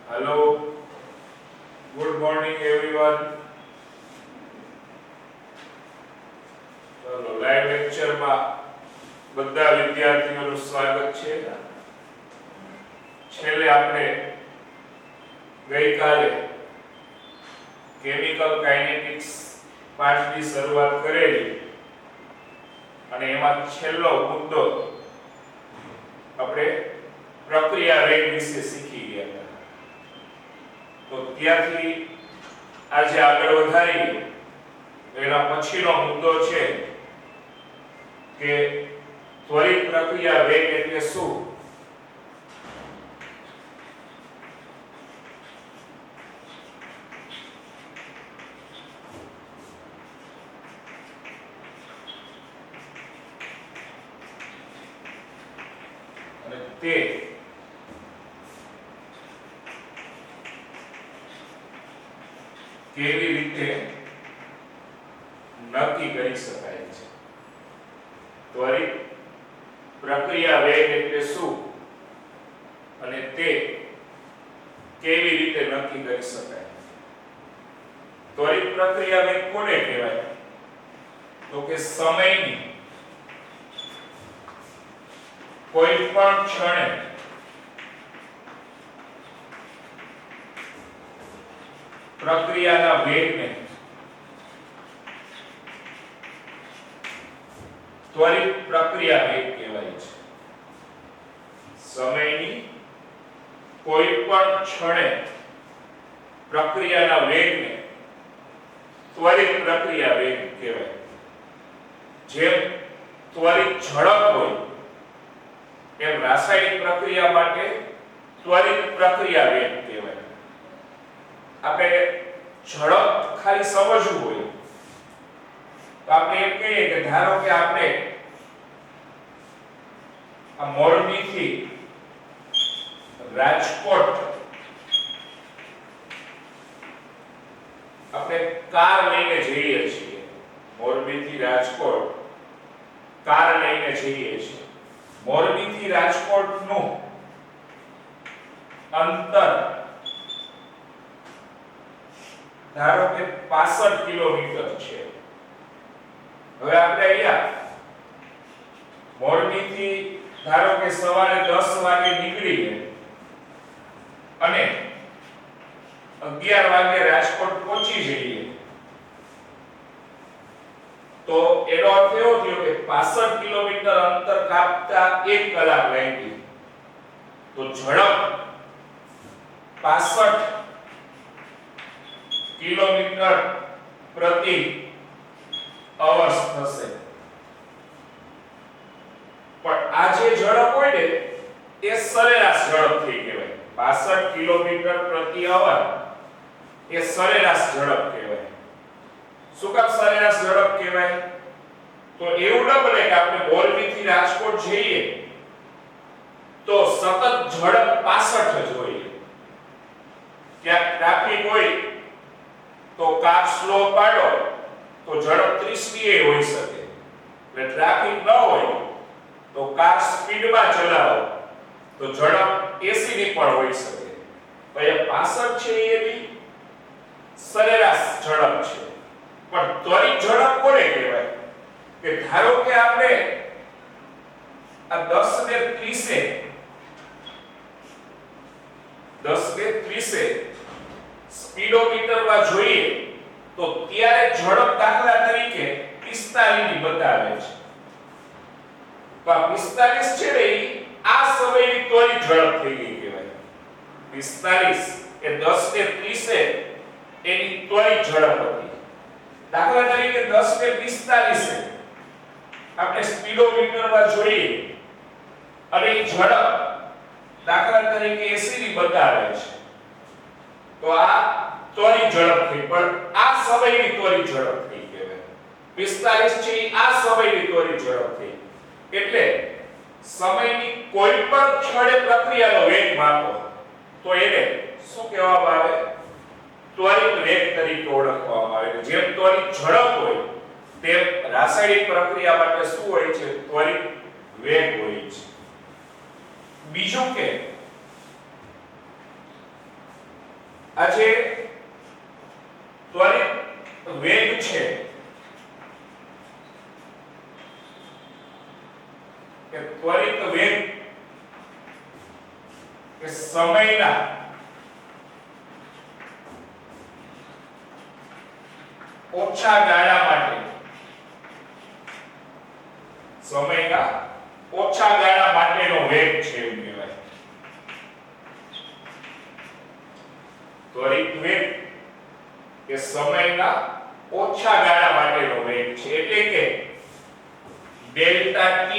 Hello, good morning everyone. ચલો live લેક્ચરમાં બધા વિદ્યાર્થીઓનું સ્વાગત છે. છેલ્લે આપણે ગઈકાલે કેમિકલ કાઇનેટિક્સ પાઠની શરૂઆત કરેલી અને એમાં છેલ્લો મુદ્દો આપણે પ્રક્રિયા વેગ વિશે શીખી ગયા હતા. તો ત્યાંથી આજે આગળ વધારી એના પછીનો મુદ્દો છે કે ત્વરિત પ્રક્રિયા વેગ એટલે શું. અને તે કેવી રીતે નક્કી કરી શકાય છે. ત્વરિત પ્રક્રિયા વેગ એટલે શું અને તે કેવી રીતે નક્કી કરી શકાય. ત્વરિત પ્રક્રિયા વેગ કોને કહેવાય? તો કે સમયની કોઈ પણ ક્ષણે પ્રક્રિયાના વેગને ત્વરિત પ્રક્રિયા વેગ કહેવાય છે. સમયની કોઈ પણ ક્ષણે પ્રક્રિયાના વેગને ત્વરિત પ્રક્રિયા વેગ કહેવાય. જેમ ત્વરિત ઝડપ હોય એમ રાસાયણિક પ્રક્રિયા માટે ત્વરિત પ્રક્રિયા વેગ કહેવાય. આપણે ઝડપ ખાલી સમજવું હોય તો આપણે એમ કહીએ કે ધારો કે આપણે આ મોરબીથી રાજકોટ આપણે કાર લઈને જઈએ છીએ. મોરબીથી રાજકોટ કાર લઈને જઈએ છીએ. મોરબીથી રાજકોટનું અંતર ધારો કે 65 કિલોમીટર છે. હવે આપણે અહીંયા મોરબીથી ધારો કે સવારે 10 વાગે નીકળીએ અને 11 વાગે રાજકોટ પહોંચી જઈએ તો એનો અર્થ એવો થયો કે 65 કિલોમીટર અંતર કાપતા 1 કલાક લાગી. તો ઝડપ 65 કિલોમીટર પ્રતિ અવર થશે. પણ આ જે ઝડપ હોય ને એ સરેરાશ ઝડપ થઈ કહેવાય. 65 કિલોમીટર પ્રતિ અવર એ સરેરાશ ઝડપ કહેવાય. શું કામ સરેરાશ ઝડપ કહેવાય? તો એવું ન બને કે આપણે મોરબીથી રાજકોટ જઈએ તો સતત ઝડપ 65 જ હોય. ક્યાંક ટ્રાફિક હોય તો કાર સ્લો પાડો તો ઝડપ 30 ની હોઈ શકે. એટલે ટ્રાફિક ન હોય તો કાર સ્પીડમાં ચલાવો તો ઝડપ 80 ની પણ હોઈ શકે. અહીંયા 65 છે એ બી સરેરાશ ઝડપ છે. પણ ત્વરિત ઝડપ કોને કહેવાય? કે ધારો કે આપણે આ 10:30 સ્પીડોમીટરમાં જોઈએ તો ત્યારે ઝડપ દાખલા તરીકે 45 ની બતાવે છે. તો આ 45 છે ને આ સમયની ત્વરિત ઝડપ થઈ ગઈ કહેવાય. 45 એ 10:30 એની ત્વરિત ઝડપ હતી. દાખલા તરીકે 10:45 આપણે સ્પીડોમીટરમાં જોઈએ અને એ ઝડપ દાખલા તરીકે 80 ની બતાવે છે. તો આ ત્વરિત ઝડપ થઈ. પણ આ સમયની ત્વરિત ઝડપ થઈ કહેવાય. 45 છે આ સમયની ત્વરિત ઝડપ થઈ. એટલે સમયની કોઈ પણ ક્ષણે પ્રક્રિયાનો વેગ માપો તો એને શું કહેવામાં આવે? ત્વરિત વેગ તરીકે ઓળખવામાં આવે. જેમ ત્વરિત ઝડપ હોય તેમ રાસાયણિક પ્રક્રિયા માટે શું હોય છે? ત્વરિત વેગ હોય છે. બીજું કે આ જે ત્વરિત વેગ છે કે ત્વરિત વેગ કે સમયના ઓછા ગાળા માટે સમયના ઓછા ગાળા માટેનો વેગ છે એમ કહેવાય. ત્વરિત વેગ કે સમયના ઓછા ગાળા માટેનો વેગ છે એટલે કે delta t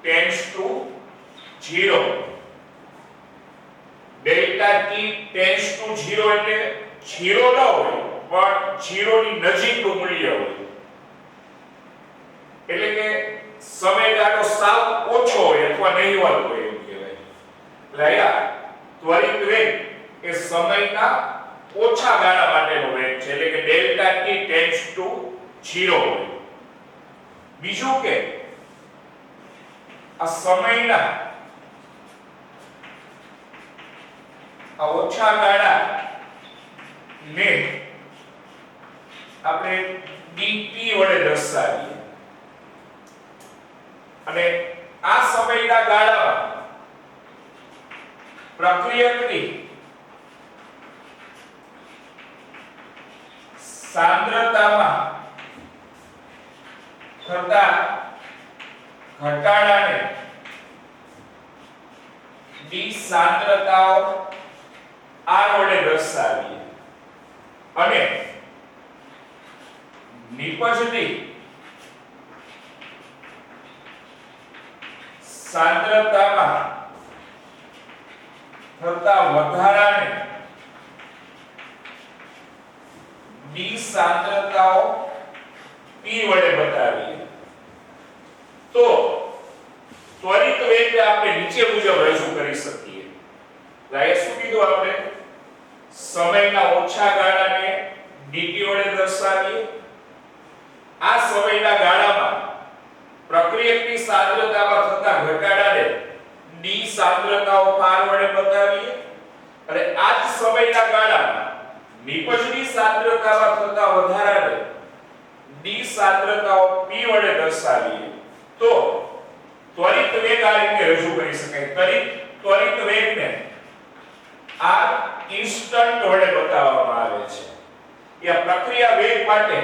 tends to 0. Delta t tends to 0 એટલે 0 ન હોય પણ 0 ની નજીકનું મૂલ્ય હોય એટલે કે સમયગાળો સાવ ઓછો હોય અથવા નહિવત હોય એમ કહેવાય. એટલે અહીંયા ત્વરિત વેગ એ સમયના ઓછા ગાળા માટેનો વેગ છે એટલે કે ડેલ્ટા t tends to 0 હોય. બીજું કે આ સમયના આ ઓછા ગાળા ને આપણે dt વડે દર્શાવીએ અને આ સમયના ગાળામાં પ્રક્રિયકની સાંદ્રતામાં થતા ઘટાડાને d સાંદ્રતાઓ r વડે દર્શાવીએ અને નિપજની સાંદ્રતામાં થતા વધારાને d સાંદ્રતાઓ p વડે બતાવીએ તો ત્વરિત વેગને આપણે નીચે મુજબ રજૂ કરી શકીએ. લાય શું કીધું આપણે સમયના ઓછા ગાળાને dt વડે દર્શાવીએ. આ સમયના ગાળામાં પ્રક્રિયકની સાંદ્રતામાં થતા ઘટાડાને d સાંદ્રતાઓ પાર વડે બતાવીએ અને આ જ સમયના ગાળામાં નિપજની સાંદ્રતામાં થતા વધારાને d સાંદ્રતાઓ p વડે દર્શાવીએ તો ત્વરિત વેગ આ રીતે રજૂ કરી શકાય. ત્વરિત વેગને r ઇન્સ્ટન્ટ વડે બતાવવામાં આવે છે. યા પ્રક્રિયા વેગ માટે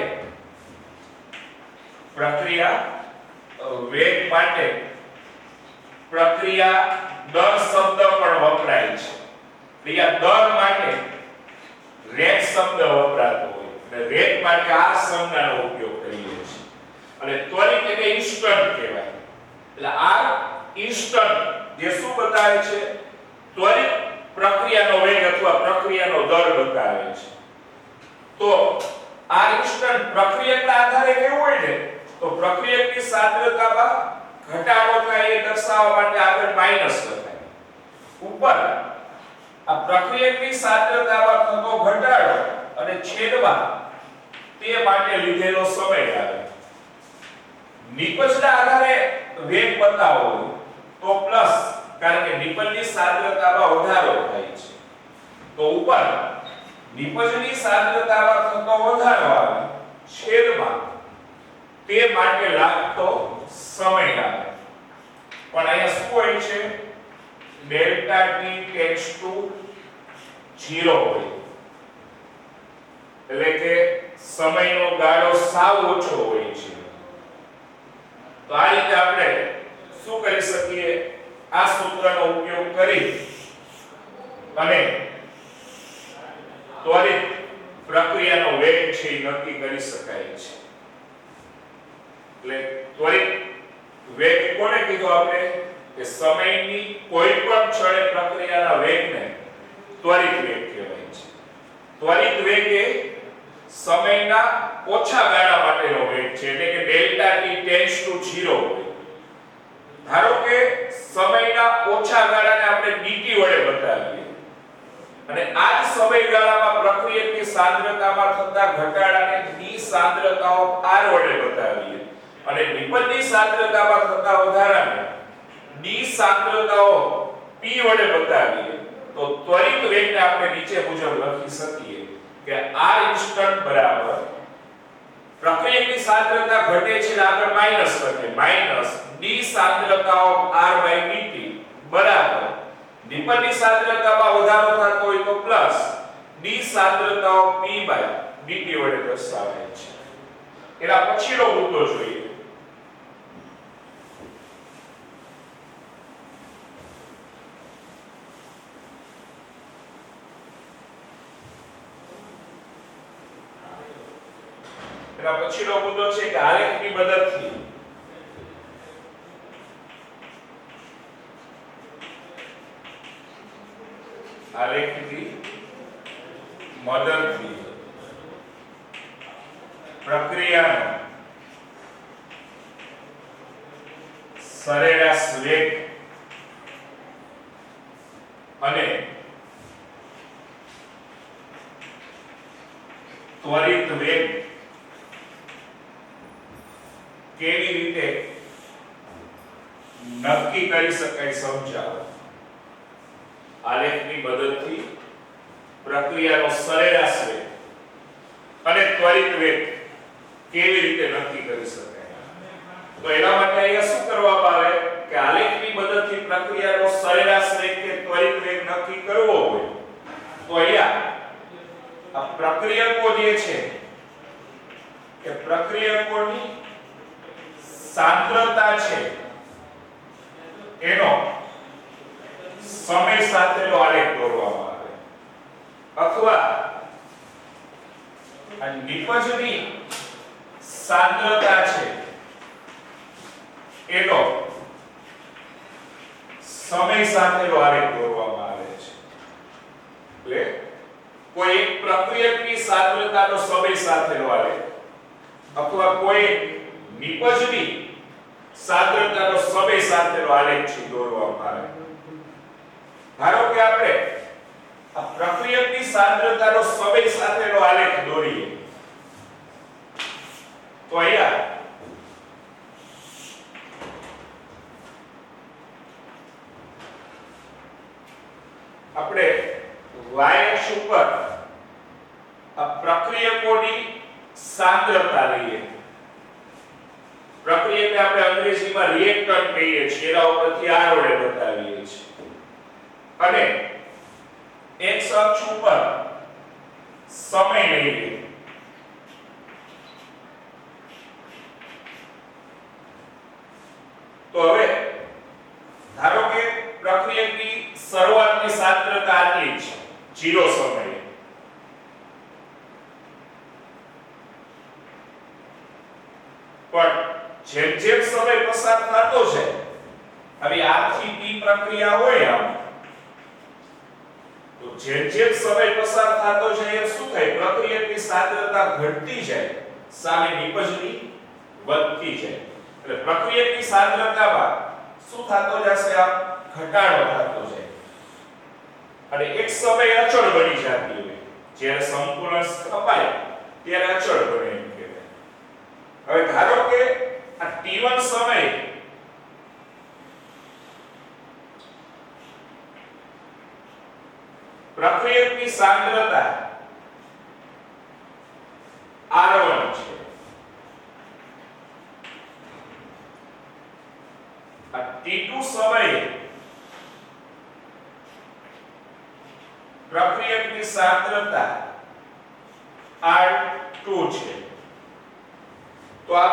પ્રક્રિયા દર શબ્દ પણ વપરાય છે. યા દર માટે રેટ શબ્દ વપરાતો હોય અને રેટ માટે આ સંજ્ઞાનો ઉપયોગ કરીએ છીએ અને ત્વરિત એટલે ઇન્સ્ટન્ટ કહેવાય. એટલે આ ઇન્સ્ટન્ટ જે શું બતાવે છે ત્વરિત પ્રક્રિયાનો વેગ અથવા પ્રક્રિયાનો દર બતાવે છે. તો આ ઇન્સ્ટન્ટ પ્રક્રિયકના આધારે કેવું હોય ને તો પ્રક્રિયકની સાંદ્રતામાં ઘટાડો થાય એ દર્શાવવા માટે આગળ માઈનસ લખાય. ઉપર આ પ્રક્રિયકની સાંદ્રતામાં થતો ઘટાડો અને છેદમાં તે માટે લીધેલો સમય આવે. નિપજના આધારે વેગ બતાવો તો પ્લસ કારણ કે નિપજની સાંદ્રતામાં વધારો થાય છે તો ઉપર નિપજની સાંદ્રતામાં થતો વધારો આવે છેદમાં તે માટે લાગતો સમય આવે. પણ અહીંયા શું હોય છે ડેલ્ટા t tends to 0 હોય એટલે કે સમયનો ગાળો સાવ ઓછો હોય છે. તો આ રીતે આપણે શું કરી શકીએ આ સૂત્રનો ઉપયોગ કરી અને ત્વરિત પ્રક્રિયાનો વેગ છે એ નક્કી કરી શકાય છે. એટલે ત્વરિત વેગ કોને કીધું આપણે કે સમયની કોઈ પણ ક્ષણે પ્રક્રિયાના વેગને ત્વરિત વેગ કહેવાય છે. ત્વરિત વેગ એ સમયના ઓછા ગાળા માટેનો વેગ છે એટલે કે ડેલ્ટા t tends to 0 હોય. ધારો કે સમયના ઓછા ગાળાને આપણે dt વડે બતાવીએ અને આ જ સમયગાળામાં પ્રક્રિયકની સાંદ્રતામાં થતા ઘટાડાને d સાંદ્રતાઓ r વડે બતાવીએ અને નિપજની સાંદ્રતામાં થતા વધારાને d સાંદ્રતાઓ p વડે બતાવીએ તો ત્વરિત વેગને આપણે આપણે નીચે મુજબ લખી શકીએ કે r ઇન્સ્ટન્ટ બરાબર પ્રક્રિયકની સાંદ્રતા ઘટે છે ને આગળ માઈનસ લખે માઈનસ d સાંદ્રતા ઓફ r by dt બરાબર નિપલની સાંદ્રતામાં વધારો થતો હોય તો પ્લસ d સાંદ્રતા ઓફ p by dt વડે દર્શાવાય છે. એના પછીનો મુદ્દો જોઈએ. એના પછીનો મુદ્દો છે કે આલેખની મદદથી પ્રક્રિયાનો સરેરાશ વેગ અને ત્વરિત વેગ કેવી રીતે નક્કી કરી શકાય સમજાવો. આલેખની મદદથી પ્રક્રિયાનો સરેરાશ વેગ અને ત્વરિત વેગ કેવી રીતે નક્કી કરી શકાય. તો એના માટે અહીંયા શું કરવામાં આવે કે આલેખની મદદથી પ્રક્રિયાનો સરેરાશ વેગ કે ત્વરિત વેગ નક્કી કરવો હોય તો અહીંયા આ પ્રક્રિયકો જે છે કે પ્રક્રિયકોની સાંદ્રતા છે એનો સમય સાથેનો આલેખ દોરવામાં આવે અથવા આ નિપજની સાંદ્રતા છે એનો સમય સાથેનો આલેખ દોરવામાં આવે છે. એટલે કોઈ એક પ્રક્રિયકની સાંદ્રતાનો સમય સાથેનો આલેખ અથવા કોઈ નિપજની સાંદ્રતાનો સમય સાથેનો આલેખ છે દોરવામાં આવે. ધારો કે આપણે આ પ્રક્રિયકની સાંદ્રતાનો સમય સાથેનો આલેખ દોરીએ તો અહીંયા આપણે y અક્ષ ઉપર આ પ્રક્રિયકોની સાંદ્રતા લઈએ. પ્રક્રિયકને આપણે અંગ્રેજીમાં રિએક્ટન્ટ કહીએ છીએ, એના ઉપરથી r વડે બતાવીએ છીએ અને x અક્ષ ઉપર સમય લઈએ. તો હવે ધારો કે પ્રક્રિયકની શરૂઆતની સાંદ્રતા આટલી છે 0 સમયે. પણ જેમ જેમ સમય પસાર થતો છે હવે r થી p પ્રક્રિયા હોય આમ તો જેમ જેમ સમય પસાર થતો જાય એમ શું થાય પ્રક્રિયકની સાંદ્રતા ઘટતી જાય સામે નિપજની વધતી જાય. એટલે પ્રક્રિયકની સાંદ્રતામાં શું થતો જશે આ ઘટાડો થતો જાય અને એક સમય અચળ બની જતી હોય. જ્યારે સંપૂર્ણ કપાય ત્યારે અચળ બને એમ કહેવાય. હવે ધારો કે આ t1 સમય પ્રક્રિયકની સાંદ્રતા r1 છે. આ t2 સમયે પ્રક્રિયકની સાંદ્રતા r2 છે. તો આ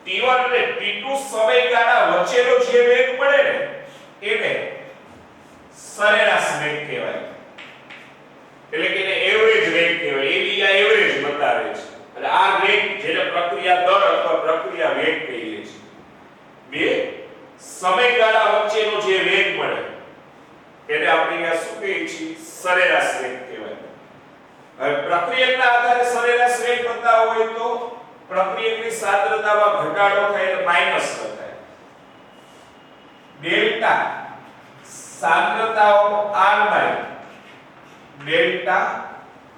t1 અને t2 સમયગાળા વચ્ચેનો જે વેગ મળે ને એને સરેરાશ વેગ કહેવાય. એટલે કે એને એવરેજ વેગ કહેવાય. એવી આ એવરેજ બતાવે છે. એટલે આ વેગ જેને પ્રક્રિયા દર અથવા પ્રક્રિયા વેગ કહીએ છીએ બે સમયગાળા વચ્ચેનો જે વેગ મળે એને આપણે અહીંયા શું કહીએ છીએ સરેરાશ વેગ કહેવાય. હવે પ્રક્રિયકના આધારે સરેરાશ વેગ બતાવવો હોય તો પ્રક્રિયકની સાંદ્રતામાં ઘટાડો થાય એટલે માઈનસ લખાય. ડેલ્ટા સાંદ્રતા of r by delta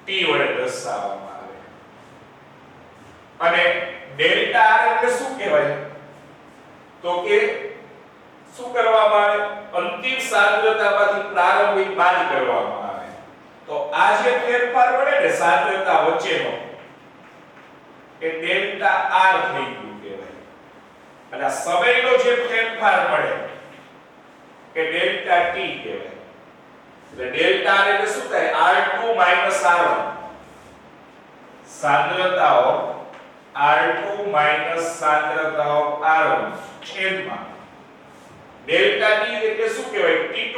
t વડે દર્શાવવામાં આવે. અને ડેલ્ટા r એટલે શું કહેવાય તો કે શું કરવામાં આવે અંતિમ સાંદ્રતામાંથી પ્રારંભિક બાદ કરવામાં આવે. તો આ જે ફેરફાર મળે ને સાંદ્રતા વચ્ચેનો એ ડેલ્ટા આર થઈ ગયું કહેવાય. અને આ સમયનો જે ફેરફાર મળે કે ડેલ્ટા ટી કહેવાય. એટલે ડેલ્ટા આર એટલે શું થાય? R2 R1 સાંદ્રતાઓ R2 સાંદ્રતાઓ R1 છેદમાં ડેલ્ટા ટી એટલે શું કહેવાય? T2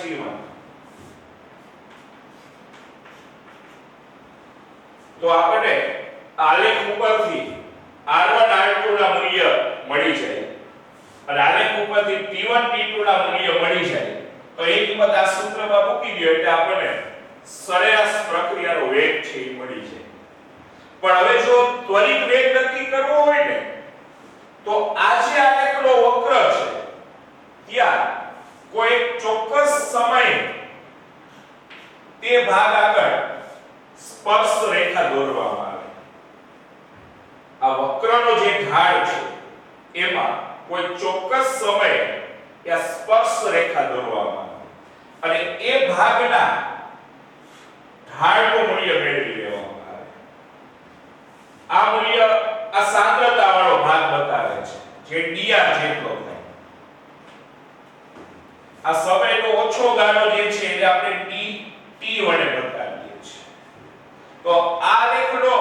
T1. તો આપણે આલેખ ઉપરથી R1 R2 ના મૂલ્ય મળી જાય અને આલેખ ઉપરથી T1 T2 ના મૂલ્ય મળી જાય તો એ કિંમત આ સૂત્રમાં મૂકી દો એટલે આપણને સરેરાશ પ્રક્રિયાનો વેગ છે એ મળી જાય. પણ હવે જો ત્વરિત વેગ નક્કી કરવો હોય ને તો આ જે આલેખનો વક્ર છે ત્યાં કોઈ એક ચોક્કસ સમયે તે ભાગ આગળ સ્પર્શ રેખા દોરવામાં આવે. આ વક્રનો જે ઢાળ છે એમાં કોઈ ચોક્કસ સમયે ત્યાં સ્પર્શ રેખા દોરવામાં આવે અને એ ભાગના ઢાળનું મૂલ્ય મેળવી લેવામાં આવે. આ મૂલ્ય આ સાંદ્રતા વાળો ભાગ બતાવે છે જે dr જેટલો થાય. આ સમયનો ઓછો ગાળો જે છે એટલે આપણે t વડે બતાવીએ છીએ. તો આ રેખનો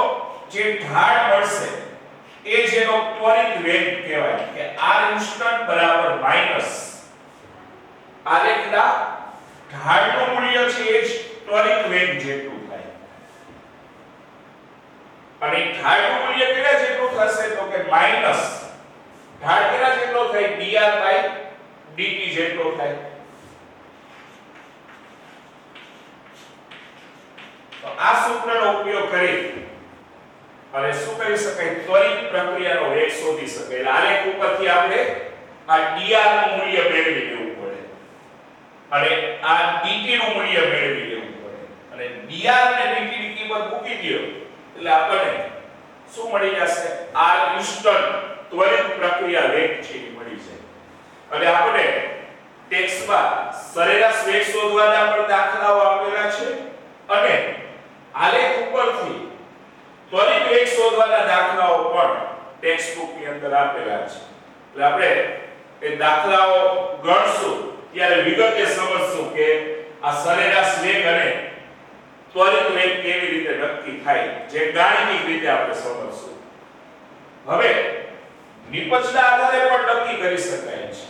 જે ઢાળ મળશે એ જેનો ત્વરિત વેગ કહેવાય કે r ઇન્સ્ટન્ટ બરાબર માઈનસ આ રેખના ઢાળનું મૂલ્ય છે એ જ ત્વરિત વેગ જેટલું થાય. અને ઢાળનું મૂલ્ય કેટલા જેટલું થશે તો કે માઈનસ ઢાળ કેટલા જેટલો થાય? dr/dt જેટલો થાય. તો આ સૂત્રનો ઉપયોગ કરી અને શું કરી શકાય? ત્વરિત પ્રક્રિયાનો વેગ શોધી શકાય. એટલે આલેખ ઉપરથી આપણે આ dr નું મૂલ્ય મેળવી લેવું પડે અને આ dt નું મૂલ્ય મેળવી લેવું પડે અને dr અને dt ની કિંમત મૂકી દો એટલે આપણને શું મળી જશે? r ઇન્સ્ટન્ટ ત્વરિત પ્રક્રિયા વેગ છે એ મળી જાય. અને આપણે ટેક્સ્ટમાં સરેરાશ વેગ શોધવાના પણ દાખલાઓ આપેલા છે અને આલેખ ઉપરથી ત્વરિત વેગ શોધવાના દાખલાઓ પણ ટેક્સ્ટ બુક ની અંદર આપેલા છે. એટલે આપણે એ દાખલાઓ ગણશું ત્યારે વિગતે સમજશું કે આ સરેરાશ વેગ અને ત્વરિત વેગ કેવી રીતે નક્કી થાય જે ગાણિતિક રીતે આપણે સમજશું. હવે નિપજના આધારે પણ નક્કી કરી શકાય છે.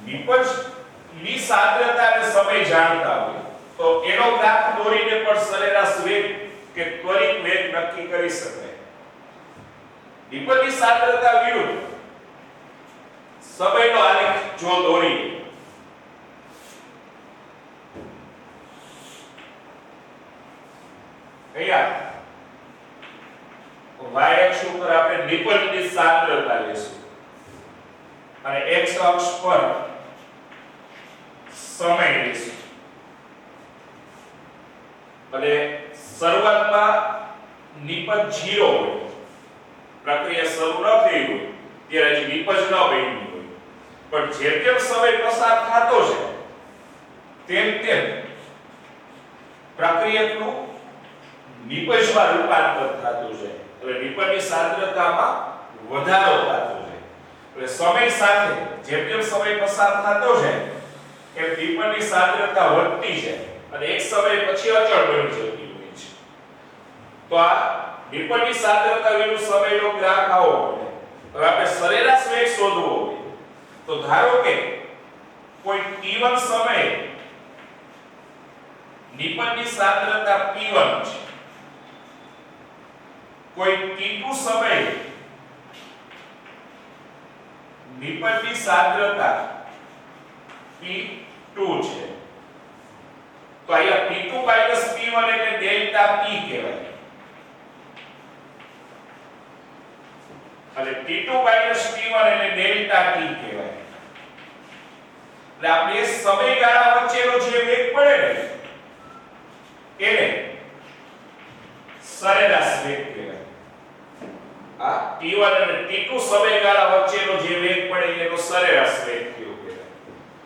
નિપજની સાંદ્રતા અને સમય જાણતા હોય તો એનો ગ્રાફ દોરીને પણ સરેરાશ વેગ કે ત્વરિત વેગ નક્કી કરી શકાય. નિપજની સાંદ્રતા વિરુદ્ધ સમયનો આલેખ જો દોરીએ અહીંયા y અક્ષ ઉપર આપણે નિપજની સાંદ્રતા લેશું અને x અક્ષ પર સમય લેશું. અને શરૂઆતમાં નિપજ 0 હોય, પ્રક્રિયા શરૂ ન થઈ હોય ત્યારે હજી નિપજ ન બની હોય, પણ જેમ જેમ સમય પસાર થતો છે તેમ તેમ પ્રક્રિયકનું નિપજમાં રૂપાંતર થતું છે. એટલે નિપજની સાંદ્રતામાં વધારો થતો છે. એટલે સમય સાથે જેમ જેમ સમય પસાર થતો છે એમ નિપજની સાંદ્રતા વધતી છે અને એક સમય પછી અચળ બની જતી હોય છે. તો આ નિપજની સાંદ્રતા વિરુદ્ધ સમયનો ગ્રાફ આવો પડે. હવે આપણે સરેરાશ વેગ શોધવો હોય તો ધારો કે કોઈ t1 સમયે નિપજની સાંદ્રતા p1 છે, કોઈ t2 સમયે નિપજની સાંદ્રતા p2 છે. તો અહીંયા p2 p1 એટલે ડેલ્ટા p કહેવાય અને t2 p1 એટલે ડેલ્ટા t કહેવાય. એટલે આપણે એ સમયગાળા વચ્ચેનો જે વેગ પડે ને એને સરેરાશ વેગ કહેવાય. આ t1 અને t2 સમયગાળા વચ્ચેનો જે વેગ પડે એનો સરેરાશ વેગ કહેવાય.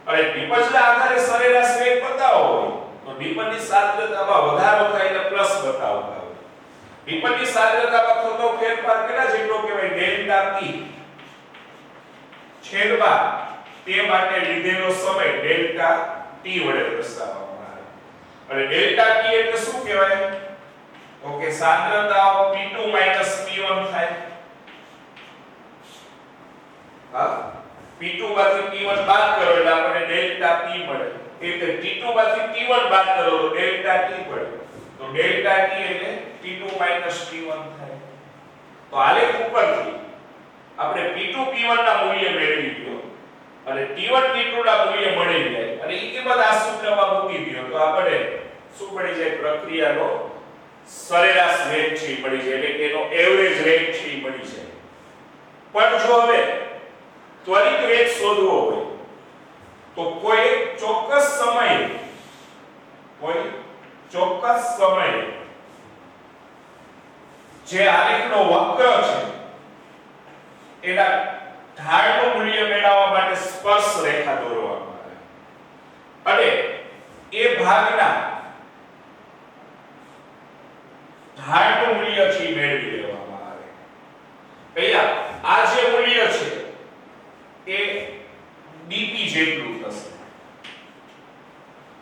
અને નિપજના આધારે સરેરાશ વેગ બતાવો હોય તો નિપજની સાંદ્રતામાં વધારો થાય એટલે પ્લસ બતાવતા હોય. નિપજની સાંદ્રતામાં થતો ફેરફાર કેટલા જેટલો કહેવાય? ડેલ્ટા P છેદમાં તે માટે લીધેલો સમય ડેલ્ટા T વડે દર્શાવવામાં આવે. અને ડેલ્ટા T એટલે શું કહેવાય? ઓકે, સાંદ્રતા P2 P1 થાય. હા, P2 માંથી P1 બાદ કરો એટલે આપણને ડેલ્ટા P મળે. એટલે T2 માંથી T1 બાદ કરો તો ડેલ્ટા T મળે. તો ડેલ્ટા T એટલે T2 T1 થાય. તો આલેખ ઉપરથી આપણે P2 P1 ના મૂલ્ય મેળવી લ્યો અને T1 T2 ના મૂલ્ય મળી જાય અને ઈ કિંમત આ સૂત્રમાં મૂકી દો તો આપણે શું મળી જાય? પ્રક્રિયાનો સરેરાશ વેગ છે મળી જાય, એટલે કે એનો એવરેજ વેગ છે મળી જાય. પણ જો હવે ત્વરિત વેગ શોધવો હોય તો કોઈ ચોક્કસ સમયે જે આલેખનો વક્ર છે એના ઢાળનું મૂલ્ય મેળવવા માટે સ્પર્શ રેખા દોરવામાં આવે અને એ ભાગના ઢાળનું મૂલ્ય છે મેળવી લેવામાં આવે. અહીંયા આ જે મૂલ્ય છે એ dp જેટલું થશે.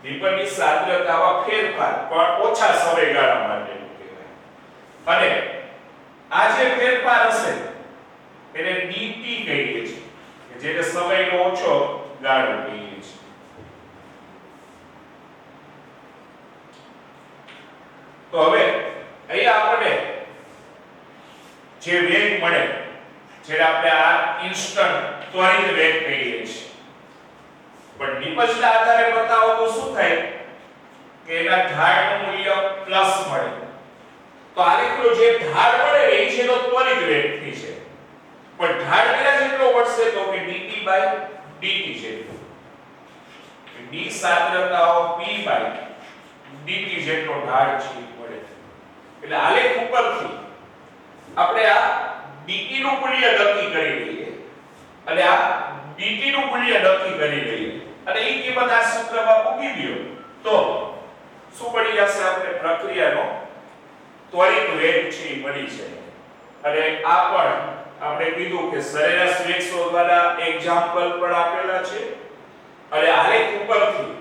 નિપજની સાંદ્રતામાં ફેરફાર પણ ઓછા સમયગાળા માટેનું કહેવાય. અને આ જે ફેરફાર હશે એને dt કહીએ છીએ, જેને સમયનો ઓછો ગાળો કહીએ છીએ. તો હવે અહીંયા આપણે જે વેગ મળે જેને આપણે આ ઇન્સ્ટન્ટ ત્વરિત વેગ કહીએ છીએ, પણ નિપજના આધારે બતાવો તો શું થાય કે એના ઢાળનું મૂલ્ય પ્લસ મળે. તો આલેખનો જે ઢાળ મળે એ છે એનો ત્વરિત વેગ થી છે, પણ ઢાળ કેટલા જેટલો મળશે તો કે dt/dt જેટલો. d સાંદ્રતાઓ p/dt જેટલો ઢાળ છે મળે. એટલે આલેખ ઉપરથી આપણે આ dt નું મૂલ્ય નક્કી કરી લઈએ અને આ dt નું મૂલ્ય નક્કી કરી લઈએ અને એ કિંમત આ સૂત્રમાં મૂકી દો તો શું મળી જશે? આપણે પ્રક્રિયાનો ત્વરિત વેગ છે મળી જાય. અને આ પણ આપણે કીધું કે સરેરાશ વેગ શોધવાના એક્ઝામ્પલ પણ આપેલા છે અને આલેખ ઉપરથી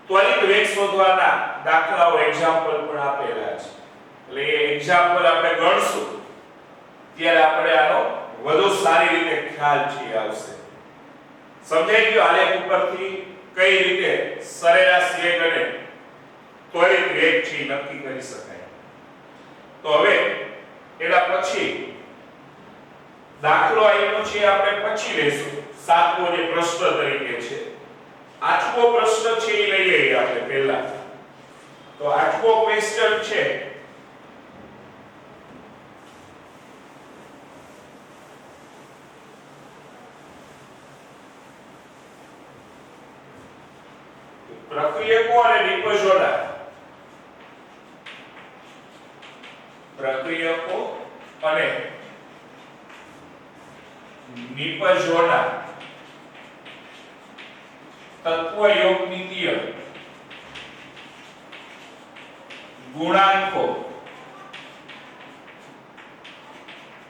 ત્વરિત વેગ શોધવાના દાખલાઓ એક્ઝામ્પલ પણ આપેલા છે. એટલે એ એક્ઝામ્પલ આપણે ગણશું ત્યારે આપણે આનો વધુ સારી રીતે ખ્યાલ છે આવશે. સમજાઈ ગયું આલેખ ઉપરથી કઈ રીતે સરેરાશ વેગ અને ત્વરિત વેગ છે નક્કી કરી શકાય. તો હવે એના પછી દાખલો આપ્યો છે આપણે પછી લેશું. સાતમો જે પ્રશ્ન તરીકે છે, આઠમો પ્રશ્ન છે એ લઈ લઈએ આપણે પહેલા. તો આઠમો ક્વેશ્ચન છે પ્રક્રિયકો અને નિપજોના તત્વયોગમિતીય ગુણાંકો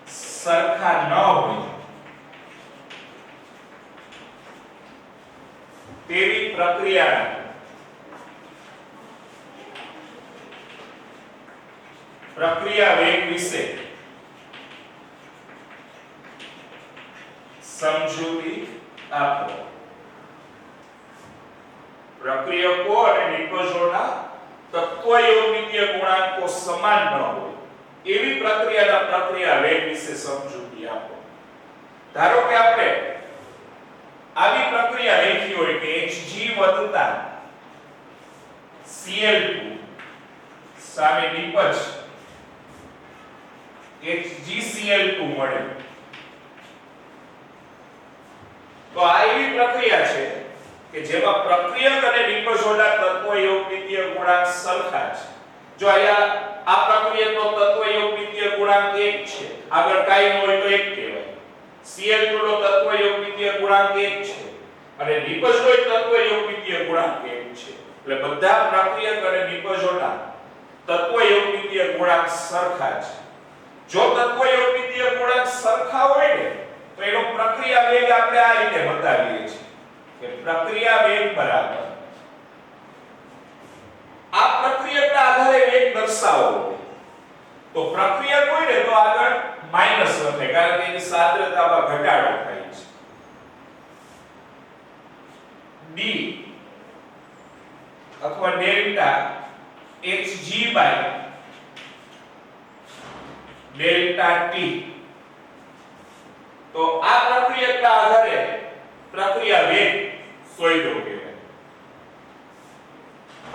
સરખા ન હોય તેવી પ્રક્રિયા વેગ વિશે સમજૂતી આપો. પ્રક્રિયકો અને નિપજોના તત્વયોગમિતીય ગુણાંકો સમાન ન હોય એવી પ્રક્રિયા વેગ વિશે સમજૂતી આપો. ધારો કે આપણે આવી પ્રક્રિયા લખી હોય કે Hg વત્તા Cl2 સામે નિપજ HgCl2 મળે. તો આ એવી પ્રક્રિયા છે કે જેમાં પ્રક્રિયક અને નિપજોના તત્વયોગમિતીય ગુણાંક સરખા છે. જો અહીંયા આ પ્રક્રિયકનો તત્વયોગમિતીય ગુણાંક 1 છે, આગળ કાઈ ન હોય તો 1 કહેવાય. Cl2 નો તત્વયોગમિતીય ગુણાંક 1 છે અને નિપજનો તત્વ યોગમિતીય ગુણાંક 1 છે. એટલે બધા પ્રક્રિયક અને નિપજોના તત્વ યોગમિતીય ગુણાંક સરખા છે. જો તત્વ યોગમિતીય ગુણાંક સરખા હોય ને તો એનો પ્રક્રિયા વેગ આપણે આ રીતે બતાવીએ છીએ કે પ્રક્રિયા વેગ બરાબર આ પ્રક્રિયકના આધારે વેગ દર્શાવો. તો પ્રક્રિયક હોય ને તો આગળ માઈનસ લખે કારણ કે એની સાંદ્રતામાં ઘટાડો થાય છે. d અથવા delta hg by delta t. તો આ પ્રક્રિયકના આધારે પ્રક્રિયા વેગ શોધ્યો કહેવાય.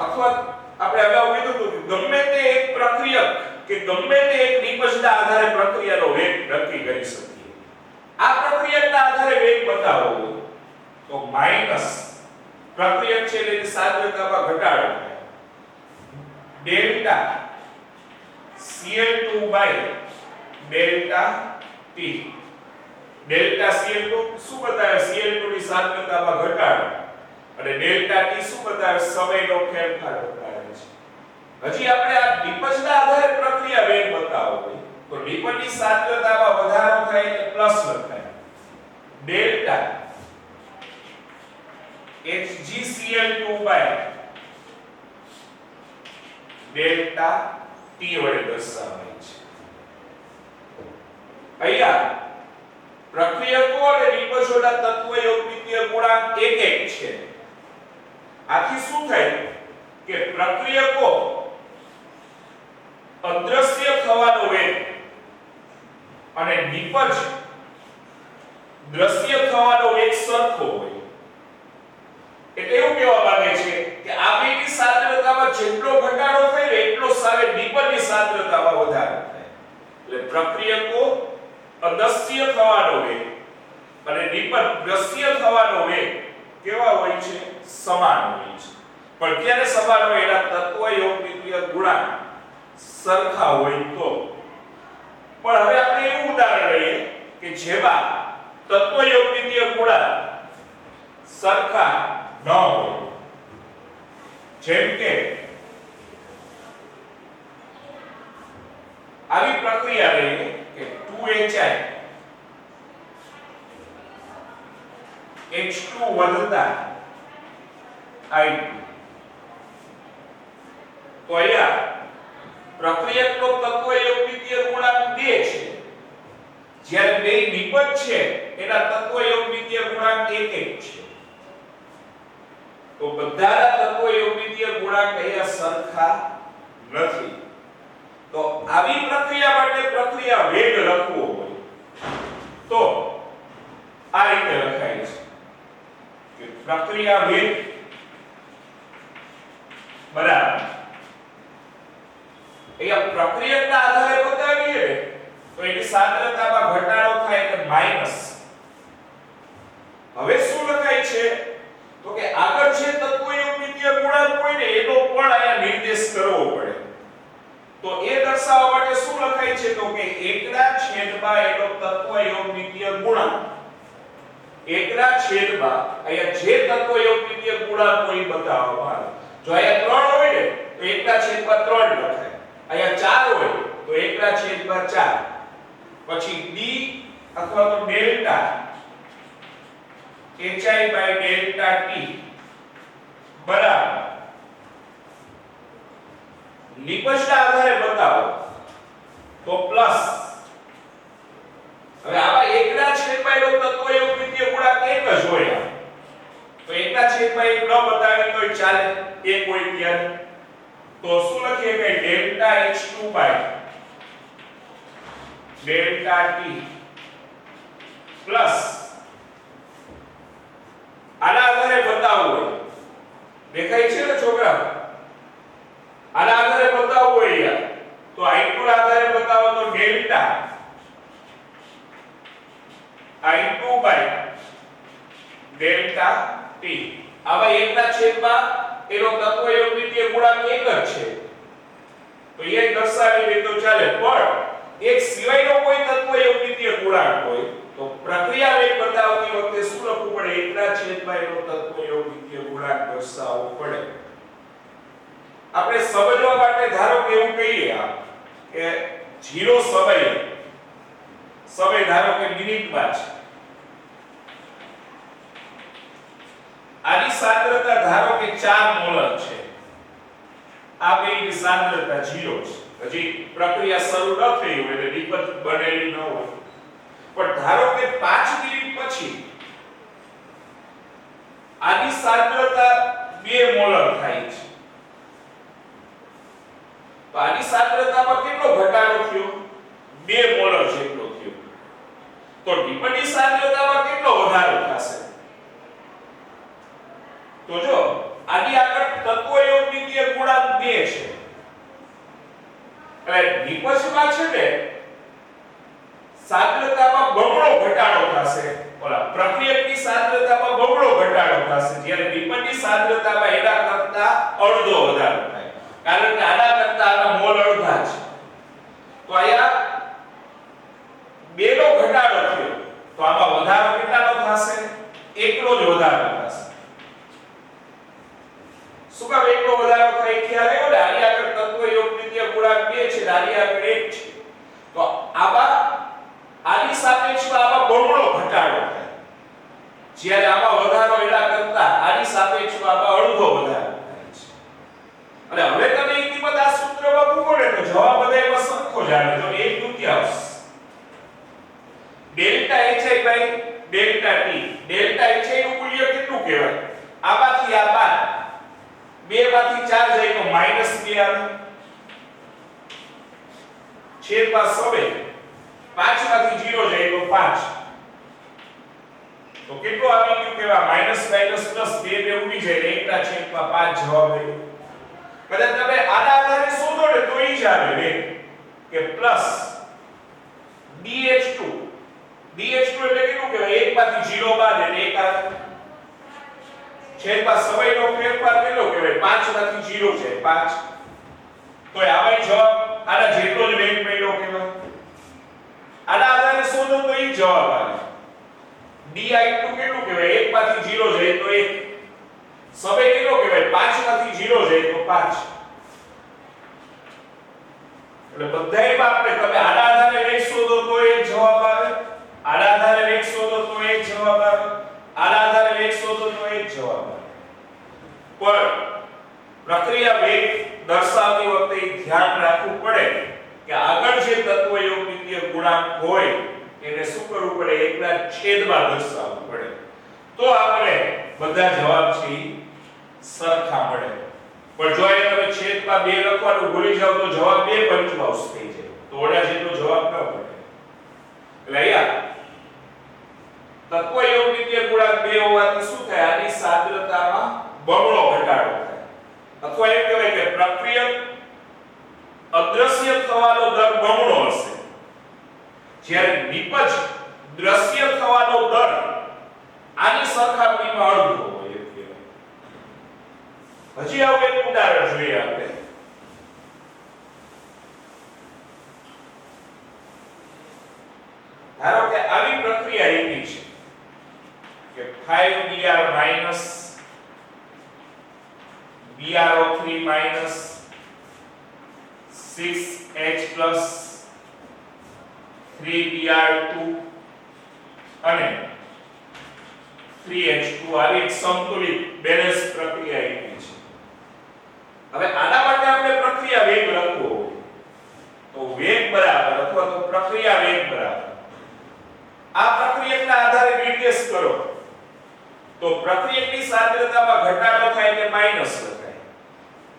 અથવા આપણે અગાઉ કીધું હતું કે ગમે તે એક પ્રક્રિયક કે ગમે તે એક નિપજના આધારે પ્રક્રિયાનો વેગ નક્કી કરી શકીએ. આ પ્રક્રિયકના આધારે વેગ બતાવવો હોય તો માઈનસ પ્રક્રિયક છે એટલે સાંદ્રતામાં ઘટાડો થાય delta Cl2 by delta T. Delta Cl2 શું બતાવે? Cl2 ની સાંદ્રતામાં ઘટાડો અને ડેલ્ટા T શું બતાવે? સમયનો ફેરફાર બતાવે છે. હજી આપણે આ નિપજના આધારે પ્રક્રિયા વેગ બતાવવો હોય તો નિપજની સાંદ્રતામાં વધારો થાય એટલે પ્લસ લખાય delta HgCl2 by delta T વડે દર્શાવાય છે. અહીંયા પ્રક્રિયકો અને નિપજોના તત્વ યોગમિતીય ગુણાંક 1 છે. આથી શું થાય કે પ્રક્રિયકો અદ્રશ્ય થવાનો વેગ અને નિપજ દ્રશ્ય થવાનો વેગ સરખો હોય. એટલે એવું કહેવા માંગે છે કે આ બેની સાંદ્રતામાં જેટલો ઘટાડો થાય એટલો સામે નિપજની સાંદ્રતામાં વધારો થાય. એટલે પ્રક્રિયકો અદ્રશ્ય થવાનો વેગ અને નિપજ દ્રશ્ય થવાનો વેગ કેવા હોય છે? સમાન હોય છે. પણ ક્યારે સમાન હોય? એના તત્વ યોગમિતીય ગુણાંક સરખા હોય તો. પણ હવે આપણે એવું ઉદાહરણ લઈએ કે જેમાં તત્વ યોગમિતીય ગુણાંક સરખા ન હોય. જેમ કે આવી પ્રક્રિયા લઈએ કે 2HI H2 વધતા I2. તો અહીંયા પ્રક્રિયકનો તત્વ યોગમિતીય ગુણાંક 2 છે જ્યારે બે નિપજ છે એના તત્વ યોગમિતીય ગુણાંક 1 છે. તો બધાના તત્વ યોગમિતીય ગુણાંક અહીંયા સરખા નથી. તો આવી પ્રક્રિયા માટે પ્રક્રિયા વેગ લખવો હોય તો આ રીતે લખાય છે કે પ્રક્રિયા વેગ બરાબર અહીંયા પ્રક્રિયકના આધારે બતાવીએ તો એની સાંદ્રતામાં ઘટાડો થાય એટલે માઈનસ. હવે શું લખાય છે તો કે આગળ જે તત્વ યોગમિતીય ગુણાંક હોય ને એનો પણ અહીંયા નિર્દેશ કરવો પડે. તો એ દર્શાવવા માટે શું લખાય છે તો કે 1/છેદમાં એનો તત્વ યોગમિતીય ગુણાંક 1/છેદમાં અહીંયા જે તત્વ યોગમિતીય ગુણાંક હોય બતાવવામાં આવે. જો અહીંયા 3 હોય ને તો 1/3 લખાય. અહીંયા 4 હોય તો 1/4. પછી d અથવા તો delta HI by delta T બરાબર નિપજના આધારે બતાવો તો પ્લસ. હવે આવા 1/છેદમાં એનો તત્વ યોગમિતીય ગુણાંક 1 જ હોય. તો 1/1 ન બતાવી તોય ચાલે, 1 હોય ત્યારે. તો શું લખીએ કે delta H2 by delta T plus આના આધારે બતાવવું હોય. દેખાય છે ને છોકરા? આના આધારે બતાવવું હોય યાર તો I2 ના આધારે બતાવો તો delta I2 by delta T. આવા 1/છેદમાં એનો તત્વ યોગમિતીય ગુણાંક 1 જ છે તો એ દર્શાવી દે તો ચાલે. પણ એક સિવાયનો કોઈ તત્વ યોગમિતીય ગુણાંક હોય તો પ્રક્રિયા વેગ બતાવતી વખતે શું લખવું પડે? આપણે એકના છેદમાં એનો તત્વયોગિકીય ગુણાંક દર્શાવવો પડે. આપણે સમજવા માટે ધારો કે એવું કહીએ કે 0 સમય ધારો કે મિનિટમાં છે. આની સાંદ્રતા ધારો કે 4 મોલર છે. આ બેની સાંદ્રતા 0 છે. હજી પ્રક્રિયા શરૂ ન થઈ હોય એટલે નિપજ બનેલી ન હોય. પણ ધારો કે 5 મિનિટ પછી આની સાંદ્રતા 2 મોલર થાય છે. તો આની સાંદ્રતામાં કેટલો ઘટાડો થયો? 2 મોલર જેટલો થયો. તો નિપજની સાંદ્રતામાં કેટલો વધારો થશે? તો જો આની આગળ તત્વયોગિકીય ગુણાંક 2 છે. એટલે નિપજમાં છે ને સાંદ્રતામાં બમણો ઘટાડો થશે. ઓલા પ્રક્રિયકની સાંદ્રતામાં બમણો ઘટાડો થશે. જ્યારે નિપજની સાંદ્રતામાં એના કરતા અડધો વધારો થાય. કારણ કે આના કરતા આના મોલ અડધા છે. તો અહીંયા 2 નો ઘટાડો થયો. તો આમાં વધારો કેટલાનો થશે? 1 નો જ વધારો થશે. શું કામ 1 નો વધારો થાય? ખ્યાલ આવ્યો ને? આની આગળ તત્વયોગિકીય ગુણાંક 2 છે, આની આગળ 1 છે. તો આની સાપેક્ષમાં આમાં બમણો ઘટાડો થાય. જ્યારે આમાં વધારો એના કરતા આની સાપેક્ષમાં આમાં અડધો વધારો થાય છે. અને હવે તમે એક કિંમત આ સૂત્રમાં મૂકો ને તો જવાબ બધાયમાં સરખો જ આવે. જો 1/2 delta hi by delta t. Delta hi નું મૂલ્ય કેટલું કહેવાય? આમાંથી આ બાદ 2 માંથી 4 જાય તો -2 આવે. છેદમાં સમય 5 માંથી 0 જાય તો 5. તો કેટલો આવી ગયું કેવા? માઈનસ માઈનસ પ્લસ 2 બે ઉડી જાય એટલે 1/5 જવાબ આવ્યો. કદાચ તમે આના આધારે શોધો ને તો ઈ જ આવે ને કે પ્લસ dh2. dh2 એટલે કેટલું કહેવાય? 1 માંથી 0 બાદ એટલે 1 આવે. છેદમાં સમયનો ફેરફાર કેટલો કહેવાય? 5 માંથી 0 છે 5. તો આમાં જવાબ આના જેટલો જ વેગ મળ્યો કહેવાય. આના આધારે શોધો તો ઈ જવાબ આવે. di2 કેટલું કહેવાય? 1 માંથી 0 જાય તો 1. સમય કેટલો કહેવાય? 5 માંથી 0 જાય તો 5. એટલે બધાયમાં આપણે તમે આના આધારે વેગ શોધો તો એ જવાબ આવે. આના આધારે વેગ શોધો તો એ જવાબ આવે. આના આધારે વેગ શોધો તો એ જવાબ આવે. પણ પ્રક્રિયા વેગ દર્શાવતી વખતે ધ્યાન રાખવું પડે કે આગળ જે તત્વયોગિકીય ગુણાંક હોય એને શું કરવું પડે? એકના છેદમાં દર્શાવવું પડે. તો આપણે બધા જવાબ છે સરખા મળે. પણ જો એ તમે છેદમાં 2 લખવાનું ભૂલી જાવ તો જવાબ 2 પંચમાંશ થઈ જાય. તો ઓડા જેટલો જવાબ ન મળે. એટલે અહીંયા તત્વયોગિકીય ગુણાંક 2 હોવાથી શું થાય? આની સાંદ્રતામાં બમણો ઘટાડો થાય. અથવા એમ કહેવાય કે પ્રક્રિયક અદ્રશ્ય થવાનો દર બમણો હશે. જ્યારે નિપજ દ્રશ્ય થવાનો દર આની સરખામણીમાં અડધો હોય એમ કહેવાય. હજી આવું એક ઉદાહરણ જોઈએ આપણે. ધારો કે આવી પ્રક્રિયા એવી છે કે 5br minus bro3 minus 6h plus 3br2 અને 3h2 આવી એક સંતુલિત બેલેન્સ પ્રક્રિયા એવી છે. હવે આના માટે આપણે પ્રક્રિયા વેગ લખવો હોય તો વેગ બરાબર અથવા તો પ્રક્રિયા વેગ બરાબર આ પ્રક્રિયકના આધારે નિર્દેશ કરો તો પ્રક્રિયકની સાંદ્રતામાં ઘટાડો થાય એટલે માઈનસ લખાય.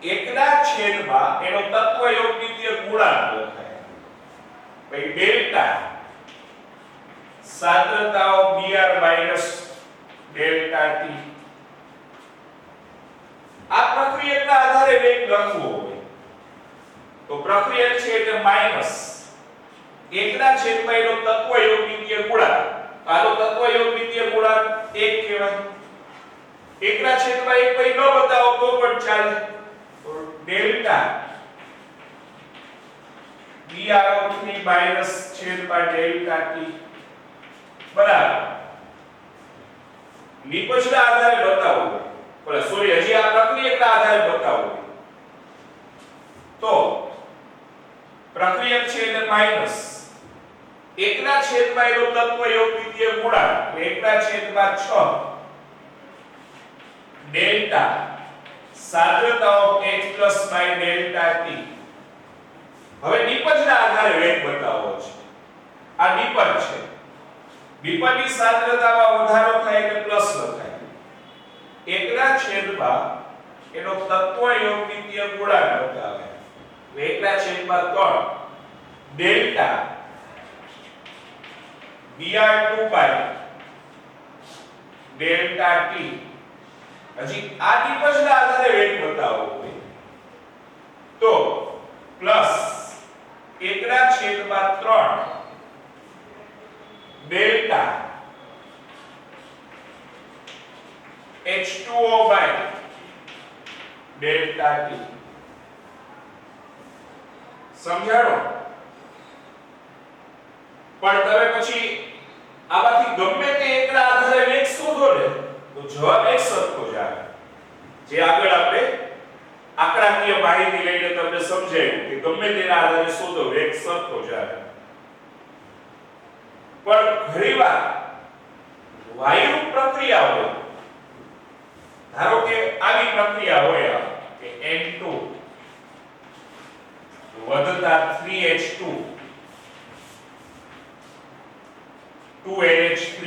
1/છેદમાં એનો તત્વયોગિકીય ગુણાંક લખાય. પછી ડેલ્ટા સાંદ્રતાઓ br minus ડેલ્ટા t. આ પ્રક્રિયકના આધારે વેગ લખવો હોય તો પ્રક્રિયક છે એટલે માઈનસ 1/છેદમાં એનો તત્વયોગિકીય ગુણાંક. આનો તત્વયોગિકીય ગુણાંક 1 કહેવાય. 1/1 પછી ન બતાવો તો પણ ચાલે. તો ડેલ્ટા br3 minus છેદમાં ડેલ્ટા t બરાબર નિપજના આધારે બતાવવું પડે સોરી હજી આ પ્રક્રિયકના આધારે બતાવવું તો પ્રક્રિયક છે એટલે માઈનસ 1/n નો તત્વ યોગ દ્વિતીય ગુણાંક 1/6 ડેલ્ટા સાંદ્રતા of H plus by delta T હવે નિપજના આધારે વેગ બતાવવો છે આ નિપજ છે વિપરની સાંદ્રતામાં વધારો થાય એટલે પ્લસ લખાય 1/3 એનો તત્વ યોગ દ્વિતીય ગુણાંક બતાવે 1/3 delta Br2 by delta T હજી આ નિપજના આધારે વેગ બતાવવો હોય તો plus 1/3 delta H2O by delta T સમજાણો પણ તમે પછી આમાંથી ગમે તે એકના આધારે વેગ શોધો ને તો જવાબ એક સરખો જ આવે જે આગળ આપણે આંકડાકીય માહિતી લઈને તમને સમજાવ્યું કે ગમે તેના આધારે શોધો વેગ સરખો જ આવે પણ ઘણીવાર વાયુ પ્રક્રિયા હોય ધારો કે આવી પ્રક્રિયા હોય કે N2 વધતા 3H2 2NH3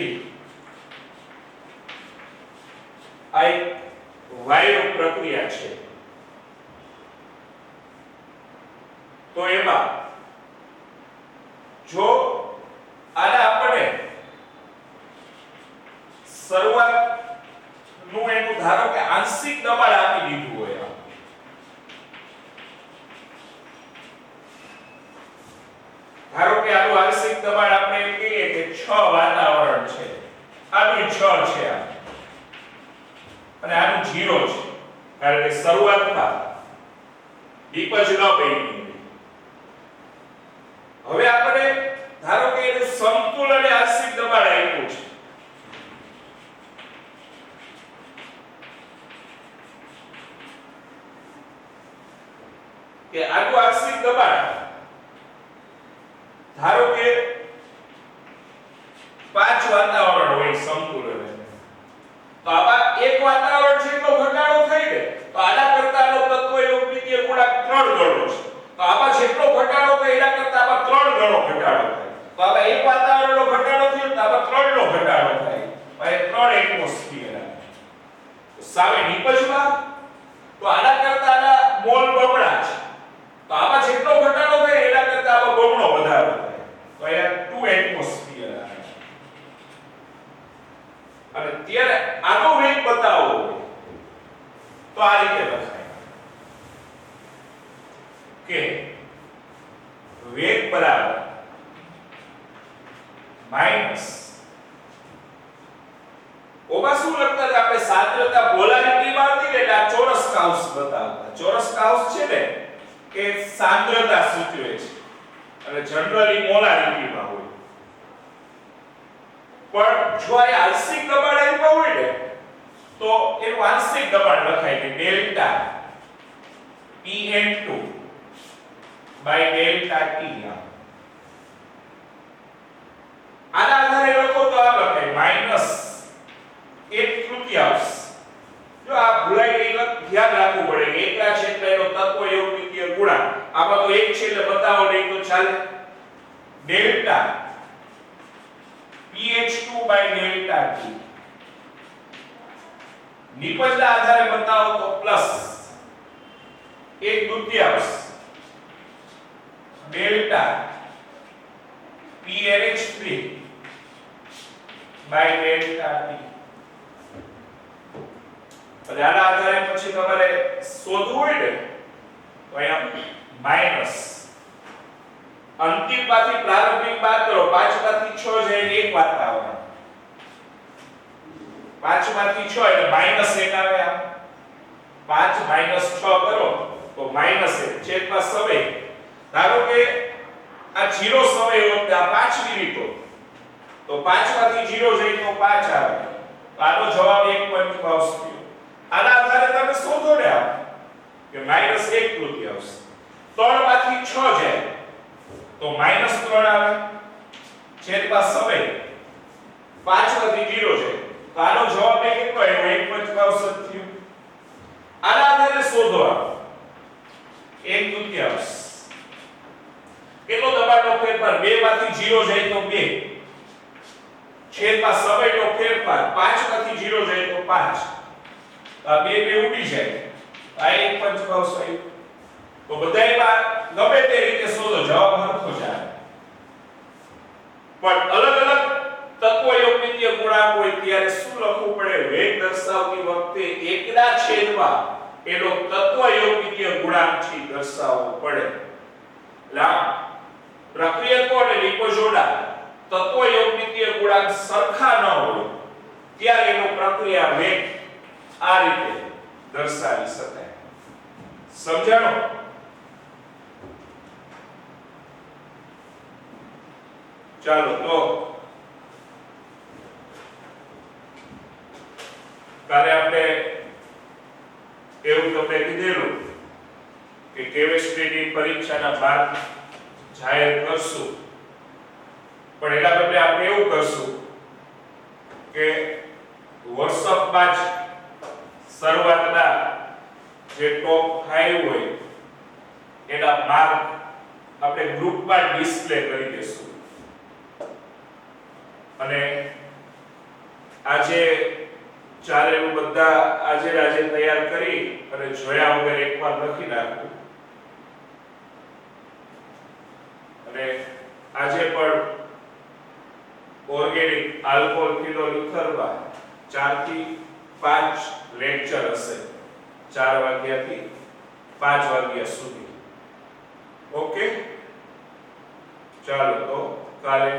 આ એક વાયુ પ્રક્રિયા છે તો એમાં જો આને આપણે શરૂઆત નું એનું ધારો કે આંશિક દબાણ આપી દીધું હોય ધારો કે આનું આંશિક દબાણ આપણે એમ કહીએ કે 6 વાતાવરણ છે આનું 6 છે અને આનું 0 છે કારણ કે શરૂઆતમાં નિપજ ન બની હવે આપણે ધારો કે એનું સમતુલ અને આંશિક દબાણ આપ્યું છે કે આનું આંશિક દબાણ ધારો કે 5 વાતાવરણ હોય સમતુલન તો આમાં એક વાતાવરણ છે તો ઘટાડો થઈ ને તો આના કરતાનો તત્વ યોગ દ્વિતીય ગુણાંક 3 ગણો છે તો આમાં જેટલો ઘટાડો થાય એના કરતા આમાં 3 ગણો ઘટાડો થાય તો આમાં એક વાતાવરણનો ઘટાડો થયો તો આમાં 3 નો ઘટાડો થાય ભાઈ 3 એટમોસ્ફિયર આવે સામે નિપજમાં તો આના કરતા આના મોલ બમણા છે તો આમાં જેટલો ઘટાડો થાય એના કરતા આમાં બમણો વધારો થાય તો અહીંયા 2 એટમોસ્ફિયર આવે અને ત્યારે આનો વેગ બતાવો તો આ રીતે લખાય કે વેગ બરાબર માઈનસ ઓમાં શું લખતા હતા આપણે સાંદ્રતા પોલારિટી માં હતી ને એટલે આ ચોરસ કાઉસ બતાવતા ચોરસ કાઉસ છે ને કે સાંદ્રતા સૂચવે છે અને જનરલી મોલારિટી માં હોય પણ જો આ આંશિક દબાણ આપ્યું હોય ને તો એનું આંશિક દબાણ લખાય કે delta Pn2 by delta T આના આધારે લખો તો આ લખાય માઈનસ 1/3 જો આ ભૂલાઈ ગઈ ધ્યાન રાખવું પડે કે એકલા ક્ષેત્ર એનો તત્વ યોગ દ્વિતીય ગુણાંક આમાં તો એક છે એટલે બતાવો નહીં તો ચાલે delta pH2 by delta T નિપજના આધારે બતાવો તો plus 1/2 delta PNH3 by delta T આના આધારે પછી તમારે શોધવું હોય ને તો અહીંયા માઈનસ અંતિમ માંથી પ્રારંભિક બાદ કરો 5 માંથી 6 જાય એક વાતાવરણ 5 માંથી 6 એટલે -1 આવે આ 5 - 6 કરો તો -1 છેદમાં સમય ધારો કે આ 0 સમય વખતે આ 5 મિનિટો તો 5 માંથી 0 જાય તો 5 આવે આનો જવાબ 1 પંચમાંશ થયો. આના આધારે તમે શોધો ને આપ કે -1/3 3 માંથી 6 જાય તો -3 આવે. છેદમાં સમય 5 માંથી 0 છે તો આનો જવાબ કેટલો આવ્યો? 1/5 જ થયો. આના આધારે શોધો આપ 1/3 કેટલો દબાણનો ફેરફાર 2 માંથી 0 જાય તો 2 છેદમાં સમયનો ફેરફાર 5 માંથી 0 જાય તો 5 આ 2 ઉડી જાય આ 1/5 આવ્યું. તો બધાયમાં ગમે તે રીતે શોધો જવાબ સરખો જ આવે. પણ અલગ અલગ તત્વયોગમિતીય ગુણાંક હોય ત્યારે શું લખવું પડે? વેગ દર્શાવતી વખતે એકના છેદમાં એનો તત્વયોગમિતીય ગુણાંક છે દર્શાવવો પડે. પ્રક્રિયકો અને નિપજોડા તત્વયોગમિતીય ગુણાંક સરખા ન હોય ત્યારે એનો પ્રક્રિયા વેગ આ રીતે દર્શાવી શકાય. સમજાણો? ચાલો તો કાલે આપણે એવું તમને કીધેલું કે કેમિસ્ટ્રીની પરીક્ષાના ભાગ જાહેર કરશું, પણ એના બદલે આપણે એવું કરશું કે WhatsAppમાં જ શરૂઆતના જે ટોપ 5 હોય એના માર્ક આપણે ગ્રુપમાં ડિસ્પ્લે કરી દઈશું. અને આજે ચારેલું બધા આજે તૈયાર કરી અને જોયા વગર એકવાર લખી નાખવું. અને આજે પણ ઓર્ગેનિક આલ્કોહોલ કિલોલીટરમાં 4 થી 5 લેક્ચર હશે, 4 વાગ્યાથી 5 વાગ્યા સુધી. ઓકે, ચાલો તો કાલે